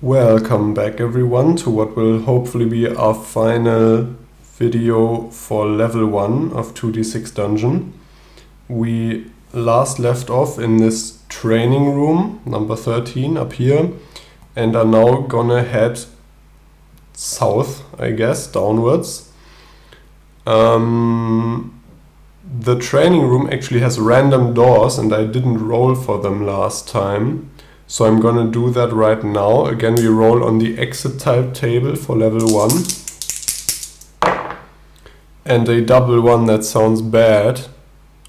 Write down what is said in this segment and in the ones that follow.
Welcome back everyone to what will hopefully be our final video for level 1 of 2d6 Dungeon. We last left off in this training room, number 13 up here, and are now gonna head south, I guess, downwards. The training room actually has random doors and I didn't roll for them last time. So I'm gonna do that right now. Again, we roll on the exit type table for level 1. And a double one, that sounds bad.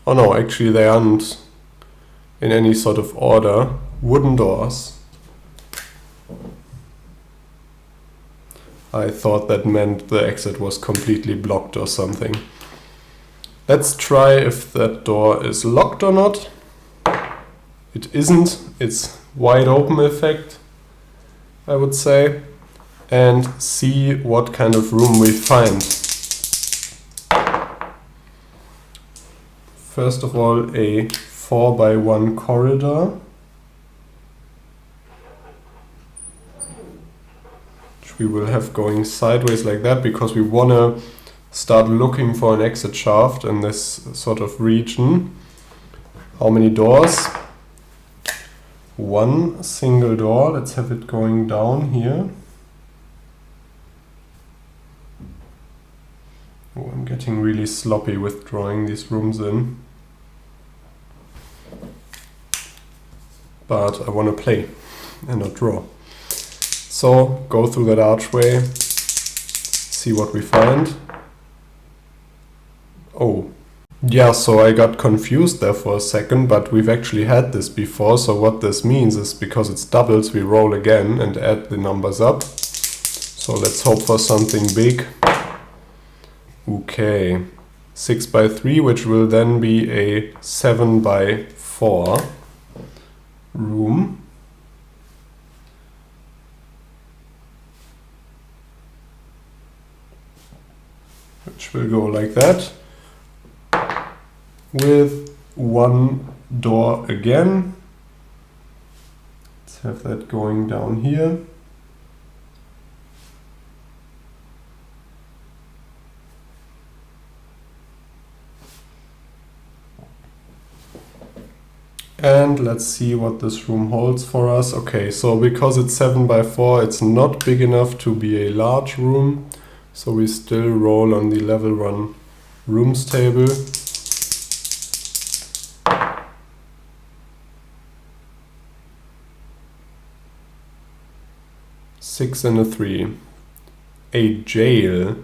Oh no, actually they aren't in any sort of order. Wooden doors. I thought that meant the exit was completely blocked or something. Let's try if that door is locked or not. It isn't. It's wide open effect, I would say, and see what kind of room we find. First of all, a 4x1 corridor, which we will have going sideways like that because we want to start looking for an exit shaft in this sort of region. How many doors? One single door. Let's have it going down here. Oh, I'm getting really sloppy with drawing these rooms in. But I want to play and not draw. So go through that archway, see what we find. Oh. Yeah, so I got confused there for a second, but we've actually had this before, so what this means is because it's doubles, we roll again and add the numbers up. So let's hope for something big. Okay, 6x3, which will then be a 7x4 room. Which will go like that. With one door again. Let's have that going down here. And let's see what this room holds for us. Okay, so because it's 7x4, it's not big enough to be a large room. So we still roll on the level 1 rooms table. 6 and a 3. A jail.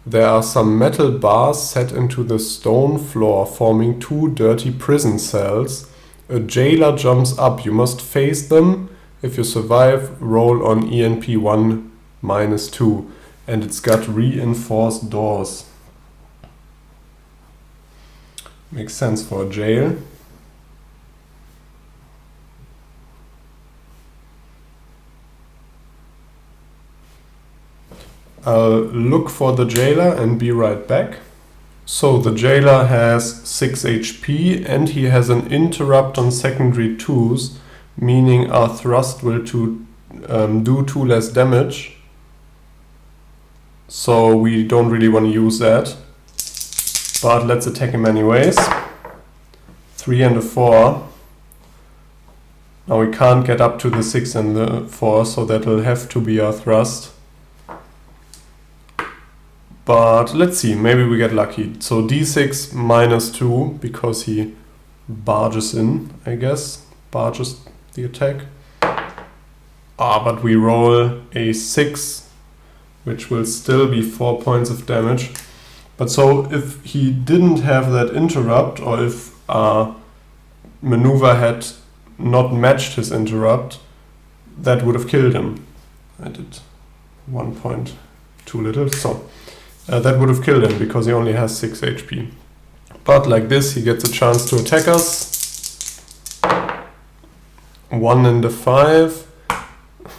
There are some metal bars set into the stone floor, forming 2 dirty prison cells. A jailer jumps up. You must face them. If you survive, roll on ENP 1 -2. And it's got reinforced doors. Makes sense for a jail. I'll look for the jailer and be right back. So the jailer has 6 HP and he has an interrupt on secondary 2s, meaning our thrust will do 2 less damage. So we don't really want to use that. But let's attack him anyways. 3 and a 4. Now we can't get up to the 6 and the 4, so that'll have to be our thrust. But let's see, maybe we get lucky. So d6 -2 because he barges in, I guess. Barges the attack. But we roll a 6, which will still be 4 points of damage. But so if he didn't have that interrupt, or if our maneuver had not matched his interrupt, that would have killed him. I did 1 point too little, so that would have killed him because he only has 6 HP. But like this, he gets a chance to attack us. 1 and a 5.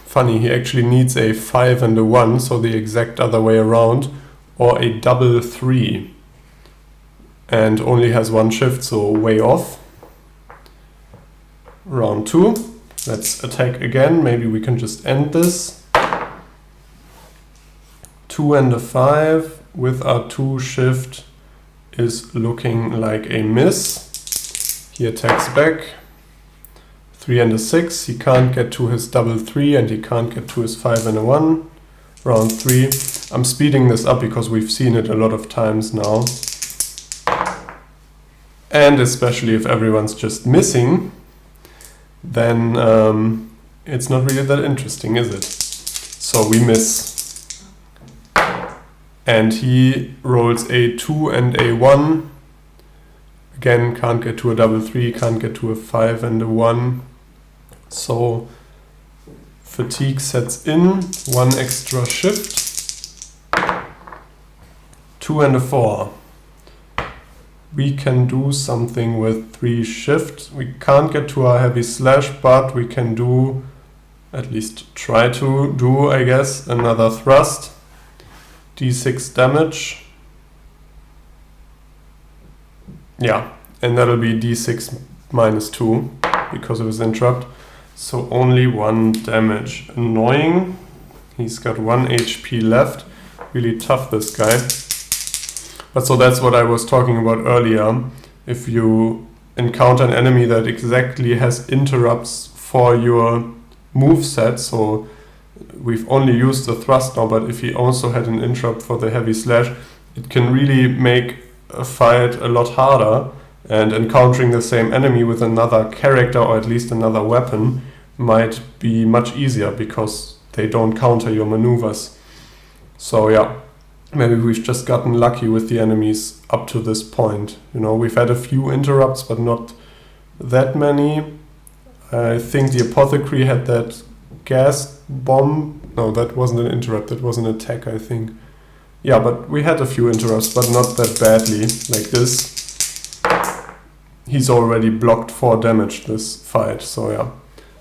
Funny, he actually needs a 5 and a 1, so the exact other way around. Or a double 3. And only has 1 shift, so way off. Round 2. Let's attack again. Maybe we can just end this. 2 and a 5 with our 2 shift is looking like a miss. He attacks back. 3 and a 6. He can't get to his double 3 and he can't get to his 5 and a 1. Round 3. I'm speeding this up because we've seen it a lot of times now. And especially if everyone's just missing, then it's not really that interesting, is it? So we miss. And he rolls a 2 and a 1. Again, can't get to a double 3, can't get to a 5 and a 1. So fatigue sets in, 1 extra shift. 2 and a 4. We can do something with 3 shift. We can't get to our heavy slash, but we can do, at least try to do, I guess, another thrust. D6 damage. Yeah, and that'll be D6 minus 2 because of his interrupt. So only 1 damage. Annoying. He's got 1 HP left. Really tough, this guy. But so that's what I was talking about earlier. If you encounter an enemy that exactly has interrupts for your moveset, so we've only used the thrust now, but if he also had an interrupt for the heavy slash, it can really make a fight a lot harder. And encountering the same enemy with another character or at least another weapon might be much easier because they don't counter your maneuvers. So yeah, maybe we've just gotten lucky with the enemies up to this point. You know, we've had a few interrupts, but not that many. I think the apothecary had that gas bomb. No, that wasn't an interrupt, that was an attack, I think. Yeah, but we had a few interrupts, but not that badly, like this. He's already blocked 4 damage this fight, so yeah.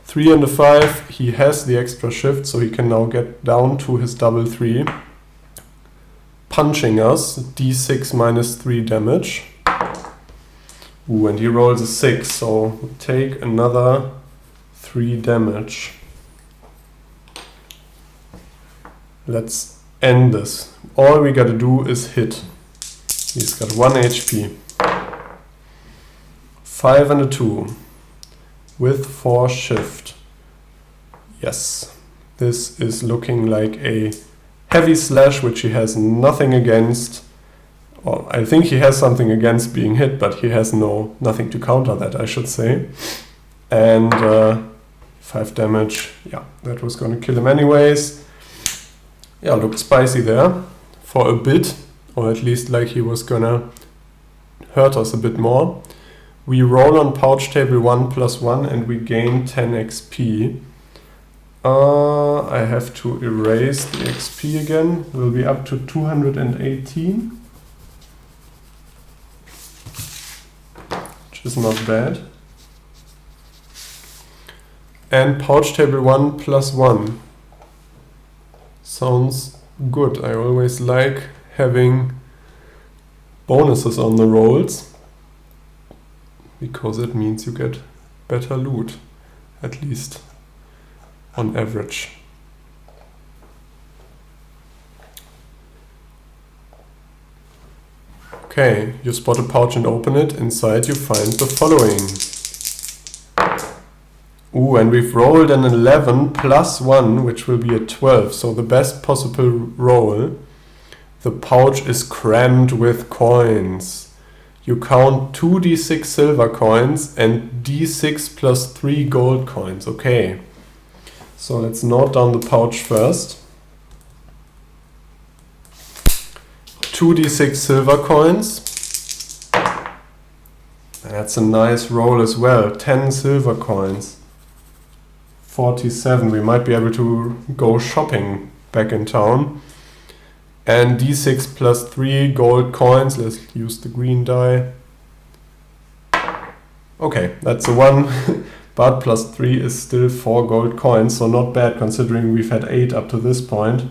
3 and a 5, he has the extra shift, so he can now get down to his double 3. Punching us, D6 minus 3 damage. Ooh, and he rolls a 6, so we'll take another 3 damage. Let's end this. All we gotta do is hit. He's got 1 HP. 5 and a 2 with 4 shift. Yes, this is looking like a heavy slash, which he has nothing against. Or I think he has something against being hit, but he has nothing to counter that, I should say. And 5 damage. Yeah, that was going to kill him anyways. Yeah, looked spicy there for a bit, or at least like he was gonna hurt us a bit more. We roll on pouch table 1+1 and we gain 10 XP. I have to erase the XP again. We'll be up to 218. Which is not bad. And pouch table 1+1. Sounds good. I always like having bonuses on the rolls, because it means you get better loot, at least on average. Okay, you spot a pouch and open it. Inside you find the following. Ooh, and we've rolled an 11 plus 1, which will be a 12, so the best possible roll. The pouch is crammed with coins. You count 2d6 silver coins and d6 plus 3 gold coins. Okay, so let's note down the pouch first. 2d6 silver coins. That's a nice roll as well. 10 silver coins. 47. We might be able to go shopping back in town. And d6 plus 3 gold coins. Let's use the green die. Okay, that's a 1. But plus 3 is still 4 gold coins. So not bad considering we've had 8 up to this point.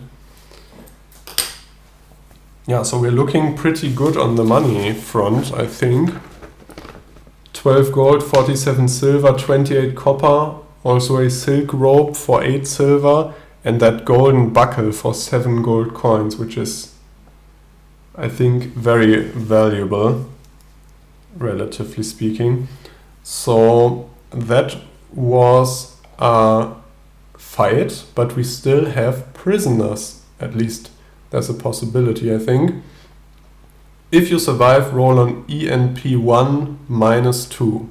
Yeah, so we're looking pretty good on the money front, I think. 12 gold, 47 silver, 28 copper. Also a silk rope for 8 silver, and that golden buckle for 7 gold coins, which is, I think, very valuable, relatively speaking. So that was a fight, but we still have prisoners. At least there's a possibility, I think. If you survive, roll on ENP1 -2.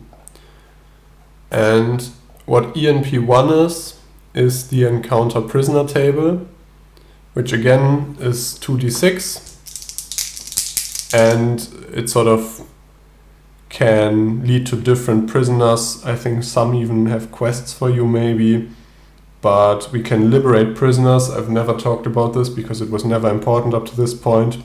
And what ENP1 is the encounter prisoner table, which again is 2d6, and it sort of can lead to different prisoners. I think some even have quests for you maybe, but we can liberate prisoners. I've never talked about this because it was never important up to this point.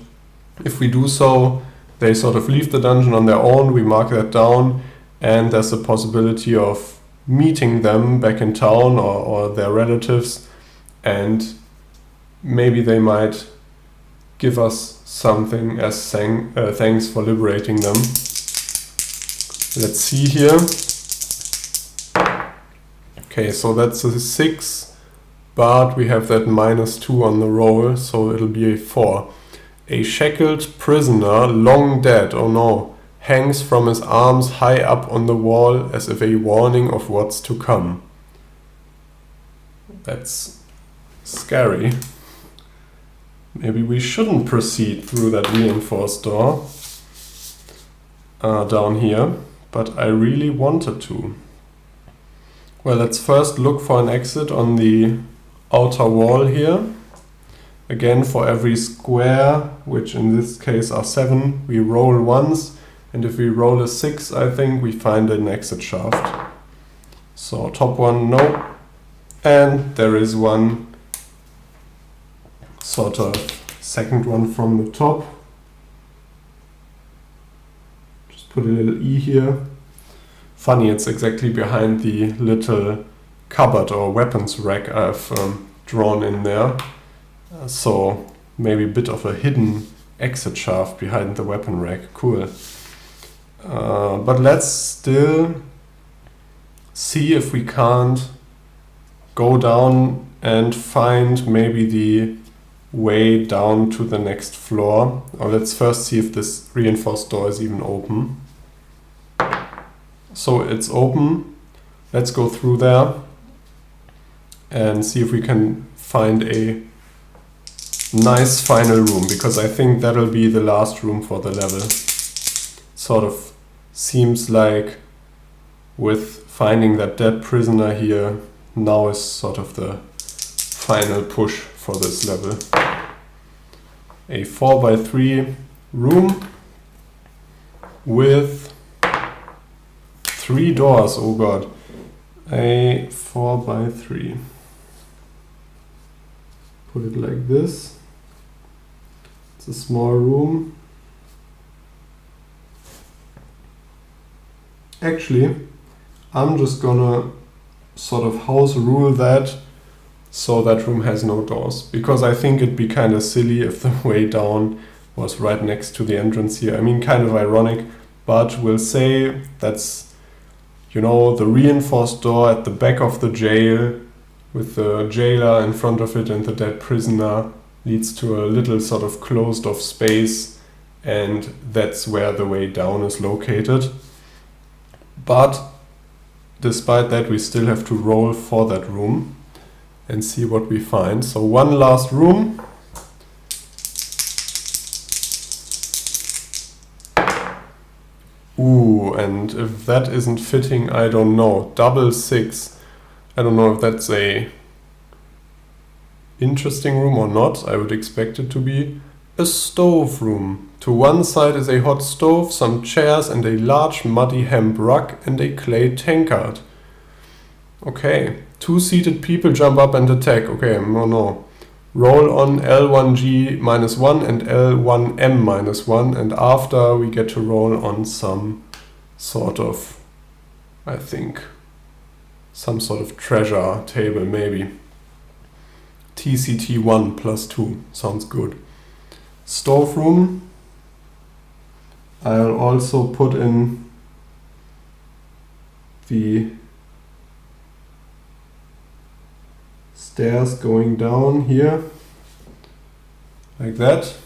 If we do so, they sort of leave the dungeon on their own, we mark that down, and there's a possibility of meeting them back in town or their relatives, and maybe they might give us something as thanks for liberating them. Let's see here. Okay, so that's a 6, but we have that -2 on the roll, so it'll be a 4. A shackled prisoner, long dead, oh no, hangs from his arms high up on the wall as if a warning of what's to come. That's scary. Maybe we shouldn't proceed through that reinforced door down here, but I really wanted to. Well, let's first look for an exit on the outer wall here. Again, for every square, which in this case are 7, we roll once, and if we roll a 6, I think we find an exit shaft. So top one, no, and there is one sort of second one from the top. Just put a little E here. Funny, it's exactly behind the little cupboard or weapons rack I've drawn in there. So maybe a bit of a hidden exit shaft behind the weapon rack. Cool. But let's still see if we can't go down and find maybe the way down to the next floor. Or let's first see if this reinforced door is even open. So it's open. Let's go through there and see if we can find a nice final room, because I think that'll be the last room for the level. Sort of seems like with finding that dead prisoner here, now is sort of the final push for this level. A 4x3 room with 3 doors, oh god. A 4x3. Put it like this. It's a small room. Actually, I'm just gonna sort of house rule that so that room has no doors, because I think it'd be kind of silly if the way down was right next to the entrance here. I mean, kind of ironic, but we'll say that's, you know, the reinforced door at the back of the jail with the jailer in front of it and the dead prisoner leads to a little sort of closed off space, and that's where the way down is located. But despite that, we still have to roll for that room and see what we find. So one last room. Ooh, and if that isn't fitting, I don't know. Double 6. I don't know if that's a interesting room or not. I would expect it to be a stove room. To one side is a hot stove, some chairs and a large muddy hemp rug and a clay tankard. Okay, 2 seated people jump up and attack. Okay, no. Roll on L1G -1 and L1M -1, and after we get to roll on some sort of, I think, some sort of treasure table maybe. TCT1 +2, sounds good. Stove room. I'll also put in the stairs going down here, like that.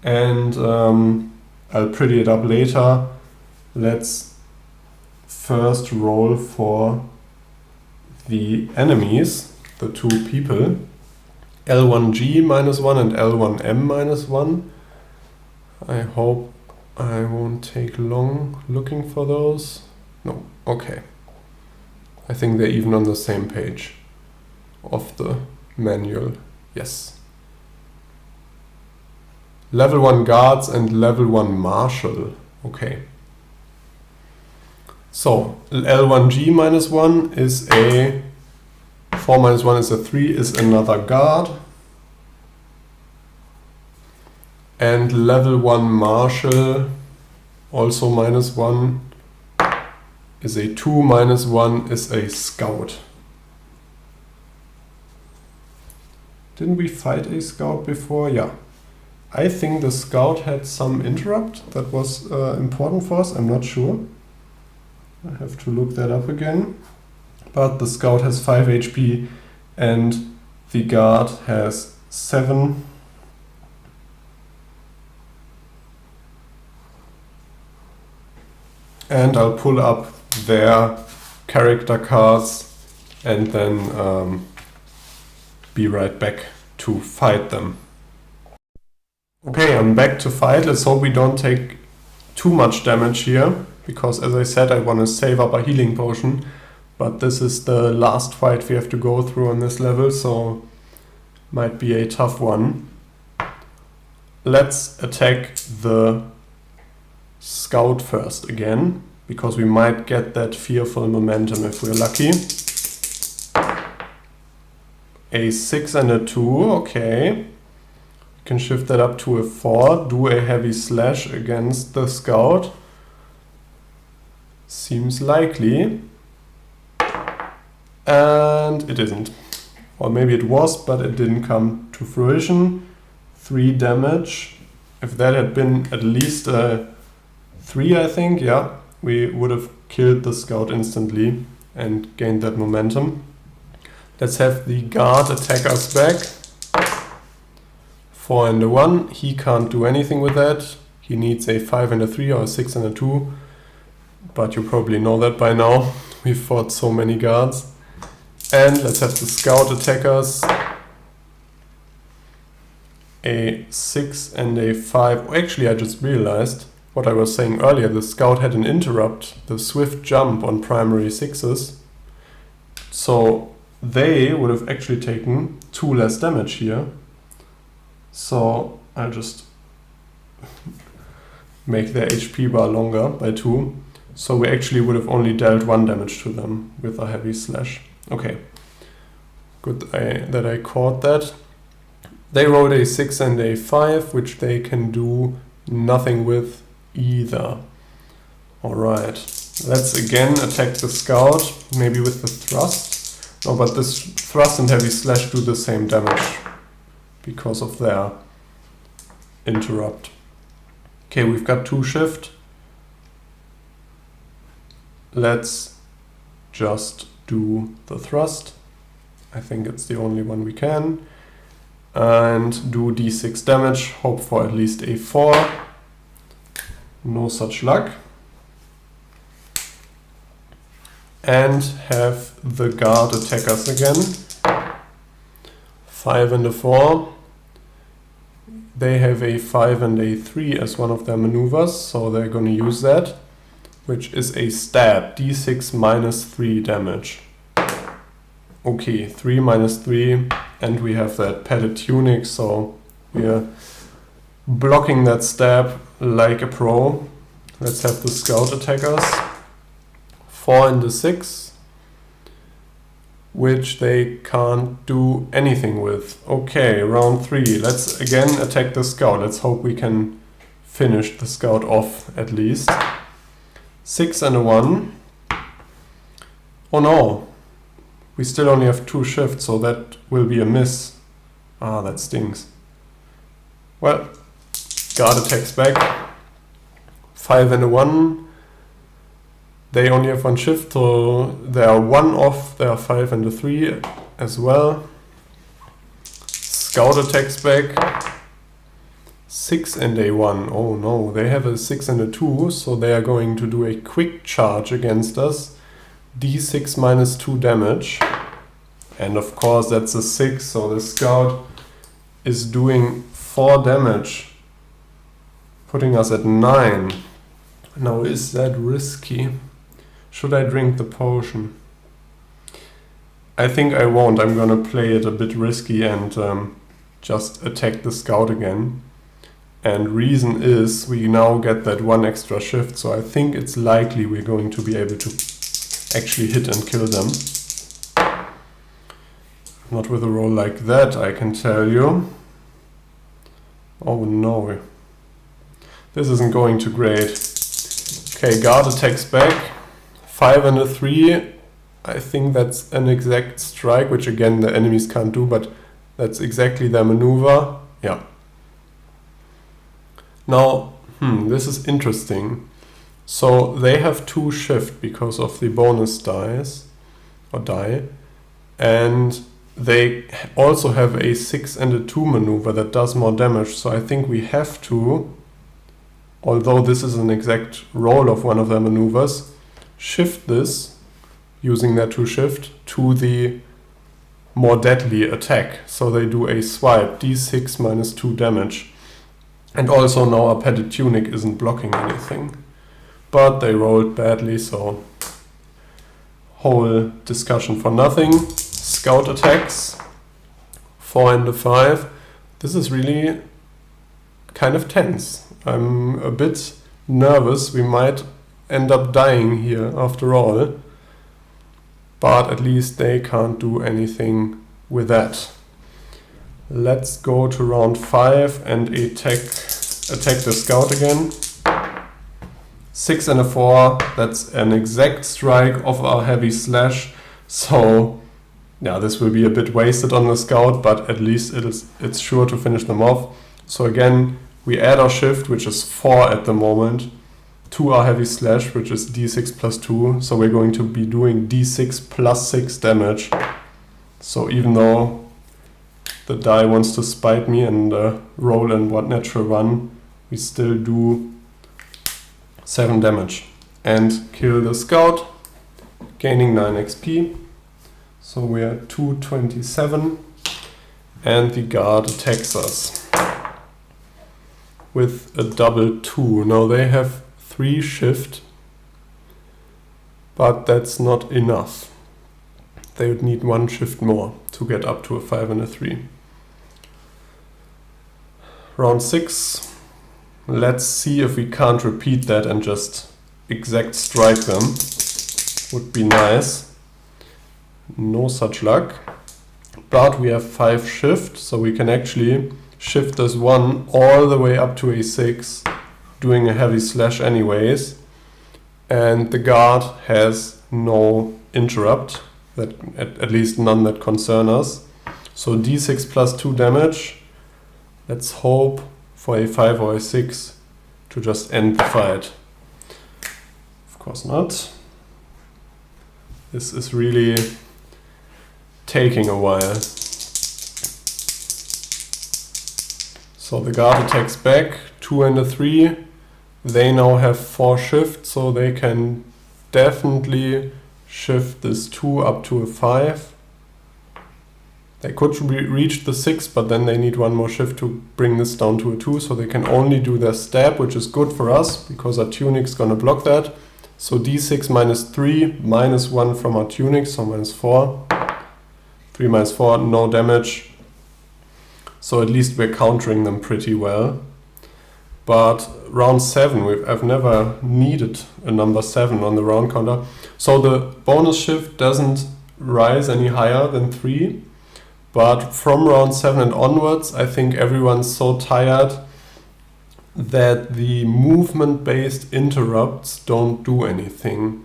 And I'll pretty it up later. Let's first roll for the enemies, the two people. L1G -1 and L1M -1. I hope I won't take long looking for those. No, okay. I think they're even on the same page of the manual. Yes. Level 1 guards and level 1 marshal. Okay. So L1G -1 is a 4 -1 is a 3, is another guard. And level 1 marshal, also -1, is a 2 -1 is a scout. Didn't we fight a scout before? Yeah. I think the scout had some interrupt that was important for us. I'm not sure. I have to look that up again. But the scout has 5 HP and the guard has 7. And I'll pull up their character cards and then be right back to fight them. Okay, I'm back to fight. Let's hope we don't take too much damage here, because as I said, I want to save up a healing potion. But this is the last fight we have to go through on this level, so might be a tough one. Let's attack the scout first again, because we might get that fearful momentum if we're lucky. A 6 and a 2, okay. Can shift that up to a 4, do a heavy slash against the scout. Seems likely. And it isn't. Or maybe it was, but it didn't come to fruition. 3 damage. If that had been at least a 3, I think, yeah, we would have killed the scout instantly and gained that momentum. Let's have the guard attack us back. 4 and a 1. He can't do anything with that. He needs a 5 and a 3 or a 6 and a 2. But you probably know that by now. We've fought so many guards. And let's have the scout attack us. A 6 and a 5. Actually, I just realized what I was saying earlier. The scout had an interrupt, the swift jump on primary 6s. So they would have actually taken 2 less damage here. So I'll just make their HP bar longer by 2. So we actually would have only dealt 1 damage to them with a heavy slash. Okay, good that I caught that. They rolled a 6 and a 5, which they can do nothing with either. Alright, let's again attack the scout, maybe with the thrust. No, but this thrust and heavy slash do the same damage because of their interrupt. Okay, we've got 2 shift. Let's just do the thrust. I think it's the only one we can. And do d6 damage, hope for at least a 4. No such luck. And have the guard attack us again. 5 and a 4. They have a 5 and a 3 as one of their maneuvers, so they're going to use that, which is a stab, d6 minus 3 damage. Okay, 3 minus 3, and we have that padded tunic, so we're blocking that stab like a pro. Let's have the scout attack us. 4 and a 6, which they can't do anything with. Okay, round 3. Let's again attack the scout. Let's hope we can finish the scout off at least. 6 and a 1. Oh no. We still only have 2 shifts, so that will be a miss. Ah, that stings. Well, guard attacks back. 5 and a 1. They only have 1 shift, so they are 1 off, they are 5 and a 3 as well. Scout attacks back. 6 and a 1. Oh no, they have a 6 and a 2, so they are going to do a quick charge against us. D6 minus 2 damage. And of course that's a 6, so the scout is doing 4 damage, putting us at 9. Now is that risky? Should I drink the potion? I think I won't. I'm gonna play it a bit risky and just attack the scout again. And reason is we now get that 1 extra shift, so I think it's likely we're going to be able to actually hit and kill them. Not with a roll like that, I can tell you. Oh no. This isn't going too great. Okay, guard attacks back. 5 and a 3. I think that's an exact strike, which again the enemies can't do, but that's exactly their maneuver. Yeah. Now, this is interesting. So they have 2 shift because of the bonus dice, or die, and they also have a 6 and a 2 maneuver that does more damage. So I think we have to, although this is an exact roll of one of their maneuvers, shift this, using their 2 shift, to the more deadly attack. So they do a swipe, d6 minus 2 damage. And also now our padded tunic isn't blocking anything. But they rolled badly, so whole discussion for nothing. Scout attacks, 4 and a 5. This is really kind of tense. I'm a bit nervous. We might end up dying here after all. But at least they can't do anything with that. Let's go to round 5 and attack the scout again. 6 and a 4, that's an exact strike of our heavy slash. So yeah, this will be a bit wasted on the scout, but at least it's sure to finish them off. So again, we add our shift, which is 4 at the moment, to our heavy slash, which is d6 plus 2. So we're going to be doing d6 plus 6 damage. So even though the die wants to spite me and roll in what natural 1, we still do 7 damage and kill the scout, gaining 9 XP. So we are 227 and the guard attacks us with a double 2. Now they have 3 shift, but that's not enough. They would need 1 shift more to get up to a 5 and a 3. Round 6. Let's see if we can't repeat that and just exact strike them. Would be nice. No such luck. But we have 5 shift, so we can actually shift this 1 all the way up to a 6, doing a heavy slash anyways. And the guard has no interrupt, that at least none that concern us. So d6 plus 2 damage. Let's hope for a 5 or a 6 to just end the fight. Of course not. This is really taking a while. So the guard attacks back, 2 and a 3. They now have 4 shift, so they can definitely shift this 2 up to a 5. They could reach the 6, but then they need 1 more shift to bring this down to a 2, so they can only do their stab, which is good for us, because our tunic's gonna block that. So d6 minus 3, minus 1 from our tunic, so minus 4. 3 minus 4, no damage. So at least we're countering them pretty well. But round 7, I've never needed a number 7 on the round counter. So the bonus shift doesn't rise any higher than 3. But from round 7 and onwards, I think everyone's so tired that the movement-based interrupts don't do anything.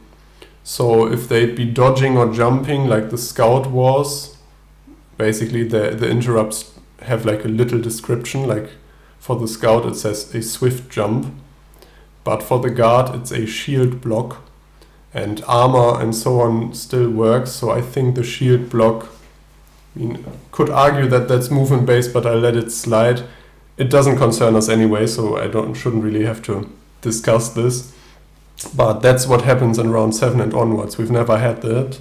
So if they'd be dodging or jumping like the scout was, basically the interrupts have like a little description, like for the scout it says a swift jump, but for the guard it's a shield block. and armor and so on still works. So I think the shield block, I mean, could argue that that's movement based, but I'll let it slide. It doesn't concern us anyway, so shouldn't really have to discuss this. But that's what happens in round 7 and onwards. We've never had that.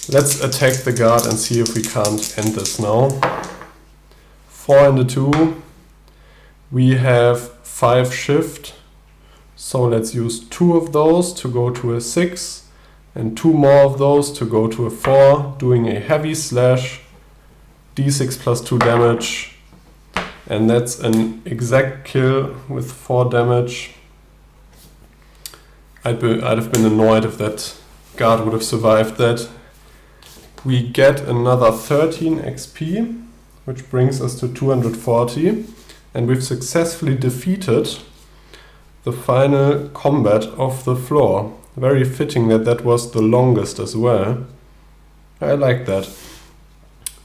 Let's attack the guard and see if we can't end this now. 4 and a 2. We have 5 shift. So let's use 2 of those to go to a 6. And 2 more of those to go to a 4. Doing a heavy slash. D6 plus 2 damage. And that's an exact kill with 4 damage. I'd have been annoyed if that guard would have survived that. We get another 13 XP, which brings us to 240, and we've successfully defeated the final combat of the floor. Very fitting that that was the longest as well. I like that.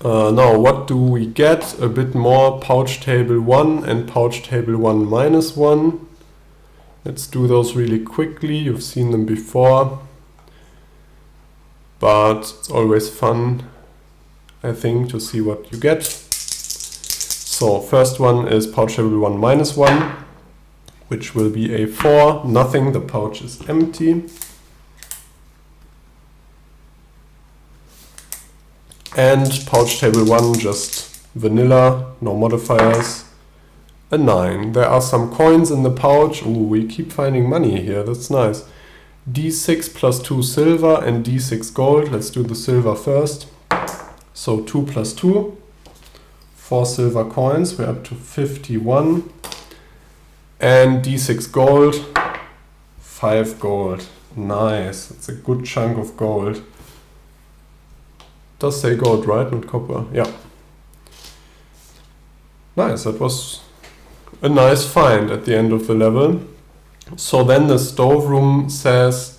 Now, what do we get? A bit more pouch table 1 and pouch table 1 minus 1. Let's do those really quickly. You've seen them before. But it's always fun, I think, to see what you get. So first one is pouch table 1 minus 1, which will be a 4, nothing, the pouch is empty. And pouch table 1, just vanilla, no modifiers, a 9. There are some coins in the pouch. Ooh, we keep finding money here, that's nice. D6 plus 2 silver and D6 gold. Let's do the silver first. So 2 plus 2, 4 silver coins, we're up to 51. And D6 gold, 5 gold. Nice, that's a good chunk of gold. Does say gold, right? Not copper. Yeah. Nice, that was a nice find at the end of the level. So then the stove room says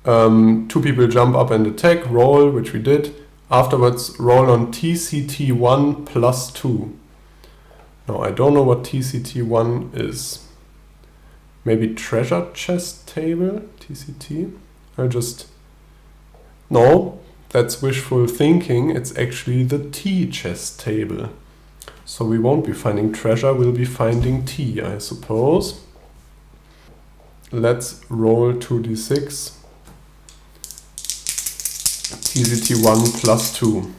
2 people jump up and attack, roll, which we did. Afterwards, roll on TCT1 plus 2. Now, I don't know what TCT1 is. Maybe treasure chest table? TCT? No, that's wishful thinking. It's actually the tea chest table. So we won't be finding treasure, we'll be finding tea, I suppose. Let's roll 2d6. TCT1 plus 2.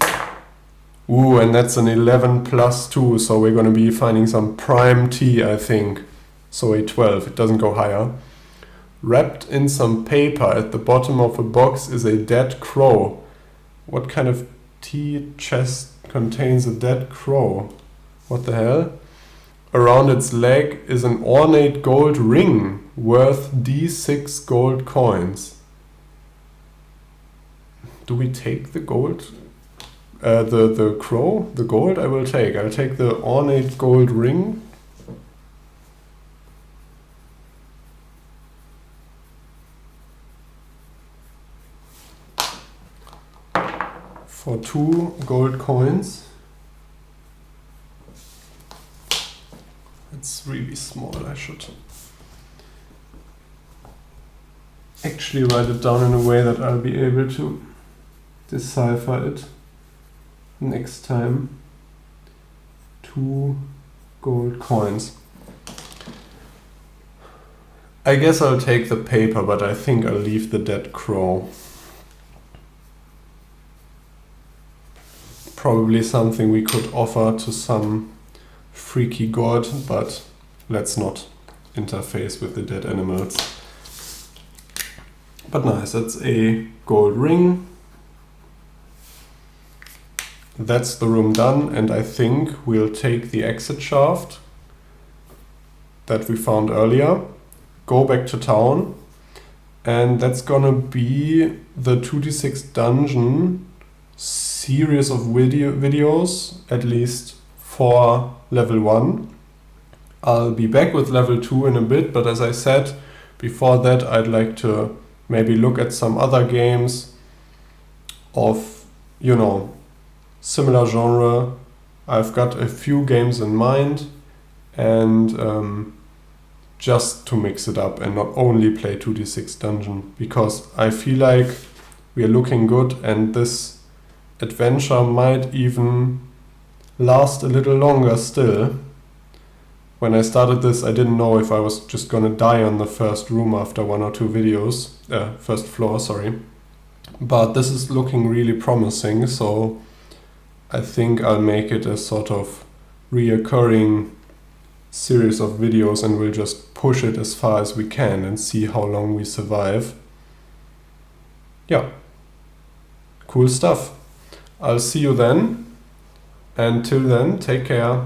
Ooh, and that's an 11 plus 2, so we're going to be finding some prime tea, I think. So a 12, it doesn't go higher. Wrapped in some paper at the bottom of a box is a dead crow. What kind of tea chest contains a dead crow? What the hell? Around its leg is an ornate gold ring worth D6 gold coins. Do we take the gold? The crow? The gold I will take. I'll take the ornate gold ring. For 2 gold coins. It's really small, I should actually write it down in a way that I'll be able to decipher it next time. 2 gold coins. I guess I'll take the paper, but I think I'll leave the dead crow. Probably something we could offer to some freaky god, but let's not interface with the dead animals. But nice, that's a gold ring. That's the room done, and I think we'll take the exit shaft that we found earlier, go back to town, and that's gonna be the 2d6 dungeon series of videos, at least for level 1. I'll be back with level 2 in a bit, but as I said, before that I'd like to maybe look at some other games of, you know, similar genre. I've got a few games in mind, and just to mix it up and not only play 2d6 dungeon, because I feel like we are looking good and this adventure might even last a little longer still. When I started this, I didn't know if I was just gonna die on the first room after 1 or 2 videos, first floor, sorry. But this is looking really promising, so I think I'll make it a sort of reoccurring series of videos and we'll just push it as far as we can and see how long we survive. Yeah, cool stuff. I'll see you then, and till then, take care.